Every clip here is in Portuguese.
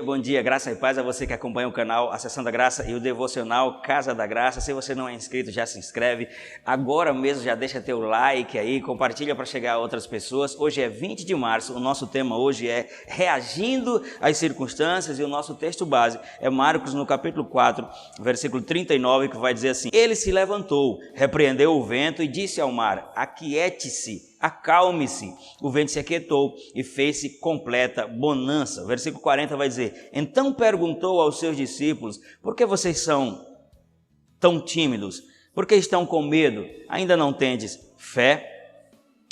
bom dia, graça e paz a você que acompanha o canal Acessando a Graça e o devocional Casa da Graça. Se você não é inscrito, já se inscreve. Agora mesmo já deixa teu like aí, compartilha para chegar a outras pessoas. Hoje é 20 de março, o nosso tema hoje é reagindo às circunstâncias e o nosso texto base é Marcos no capítulo 4, versículo 39, que vai dizer assim: Ele se levantou, repreendeu o vento e disse ao mar: aquiete-se, acalme-se. O vento se aquietou e fez-se completa bonança. Versículo 40 vai dizer: Então perguntou aos seus discípulos: por que vocês são tão tímidos? Por que estão com medo? Ainda não tendes fé?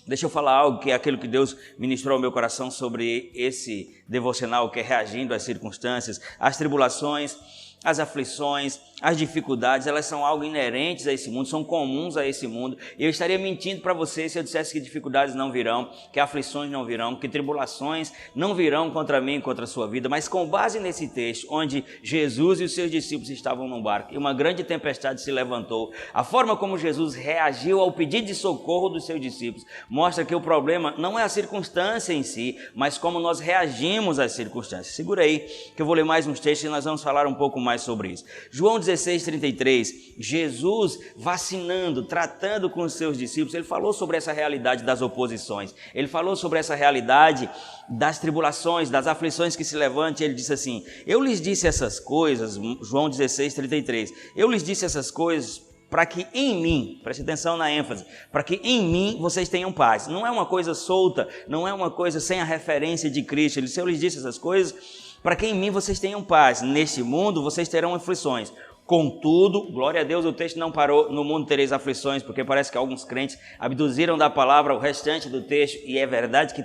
Deixa eu falar algo que é aquilo que Deus ministrou ao meu coração sobre esse devocional, que é reagindo às circunstâncias, às tribulações, as aflições, as dificuldades. Elas são algo inerentes a esse mundo, são comuns a esse mundo. E eu estaria mentindo para você se eu dissesse que dificuldades não virão, que aflições não virão, que tribulações não virão contra mim e contra a sua vida. Mas com base nesse texto, onde Jesus e os seus discípulos estavam num barco e uma grande tempestade se levantou, a forma como Jesus reagiu ao pedido de socorro dos seus discípulos mostra que o problema não é a circunstância em si, mas como nós reagimos às circunstâncias. Segura aí que eu vou ler mais uns textos e nós vamos falar um pouco mais sobre isso. João 16:33, Jesus vacinando, tratando com os seus discípulos, ele falou sobre essa realidade das oposições, ele falou sobre essa realidade das tribulações, das aflições que se levantam. Ele disse assim: eu lhes disse essas coisas, João 16:33, eu lhes disse essas coisas para que em mim, preste atenção na ênfase, para que em mim vocês tenham paz. Não é uma coisa solta, não é uma coisa sem a referência de Cristo. Ele disse: eu lhes disse essas coisas para que em mim vocês tenham paz. Neste mundo vocês terão aflições. Contudo, glória a Deus, o texto não parou, no mundo tereis aflições, porque parece que alguns crentes abduziram da palavra o restante do texto, e é verdade que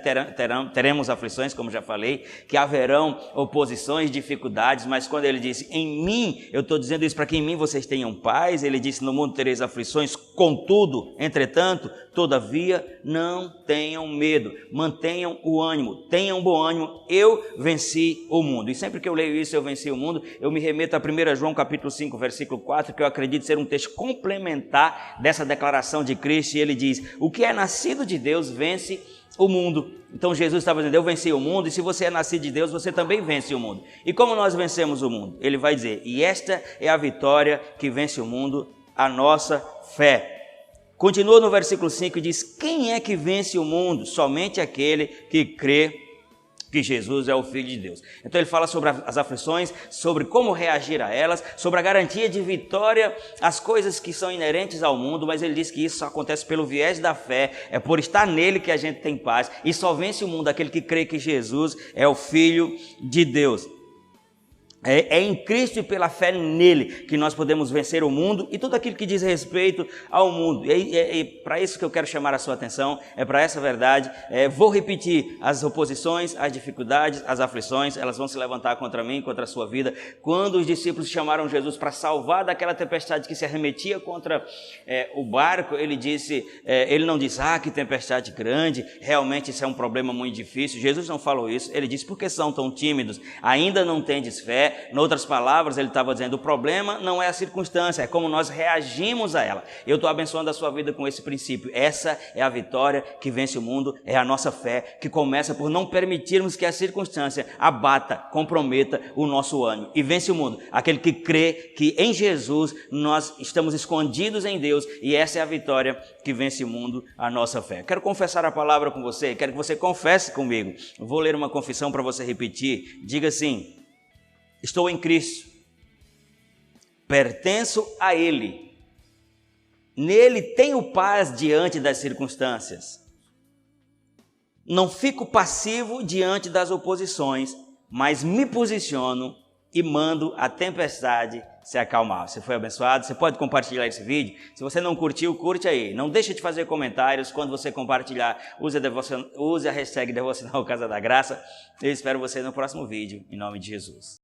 teremos aflições, como já falei, que haverão oposições, dificuldades, mas quando ele disse, em mim, eu estou dizendo isso para que em mim vocês tenham paz, ele disse, no mundo tereis aflições, contudo, entretanto, todavia, não tenham medo, mantenham o ânimo, tenham bom ânimo, eu venci o mundo. E sempre que eu leio isso, eu venci o mundo, eu me remeto a 1 João capítulo 5, versículo 4, que eu acredito ser um texto complementar dessa declaração de Cristo, e ele diz, o que é nascido de Deus vence o mundo. Então Jesus estava dizendo, eu venci o mundo, e se você é nascido de Deus, você também vence o mundo. E como nós vencemos o mundo? Ele vai dizer, e esta é a vitória que vence o mundo, a nossa fé. Continua no versículo 5 e diz, quem é que vence o mundo? Somente aquele que crê que Jesus é o Filho de Deus. Então ele fala sobre as aflições, sobre como reagir a elas, sobre a garantia de vitória, as coisas que são inerentes ao mundo, mas ele diz que isso acontece pelo viés da fé, é por estar nele que a gente tem paz, e só vence o mundo aquele que crê que Jesus é o Filho de Deus. É em Cristo e pela fé nele que nós podemos vencer o mundo e tudo aquilo que diz respeito ao mundo. E para isso que eu quero chamar a sua atenção, é para essa verdade. Vou repetir, as oposições, as dificuldades, as aflições, elas vão se levantar contra mim, contra a sua vida. Quando os discípulos chamaram Jesus para salvar daquela tempestade que se arremetia contra o barco, ele não disse, que tempestade grande, realmente isso é um problema muito difícil. Jesus não falou isso, ele disse, por que são tão tímidos? Ainda não tendes fé? Em outras palavras, ele estava dizendo, o problema não é a circunstância, é como nós reagimos a ela. Eu estou abençoando a sua vida com esse princípio. Essa é a vitória que vence o mundo, é a nossa fé, que começa por não permitirmos que a circunstância abata, comprometa o nosso ânimo. E vence o mundo, aquele que crê que em Jesus nós estamos escondidos em Deus, e essa é a vitória que vence o mundo, a nossa fé. Quero confessar a palavra com você, quero que você confesse comigo. Vou ler uma confissão para você repetir. Diga assim: estou em Cristo, pertenço a Ele, nele tenho paz diante das circunstâncias, não fico passivo diante das oposições, mas me posiciono e mando a tempestade se acalmar. Você foi abençoado? Você pode compartilhar esse vídeo? Se você não curtiu, curte aí. Não deixe de fazer comentários. Quando você compartilhar, use a hashtag Devocional Casa da Graça. Eu espero você no próximo vídeo, em nome de Jesus.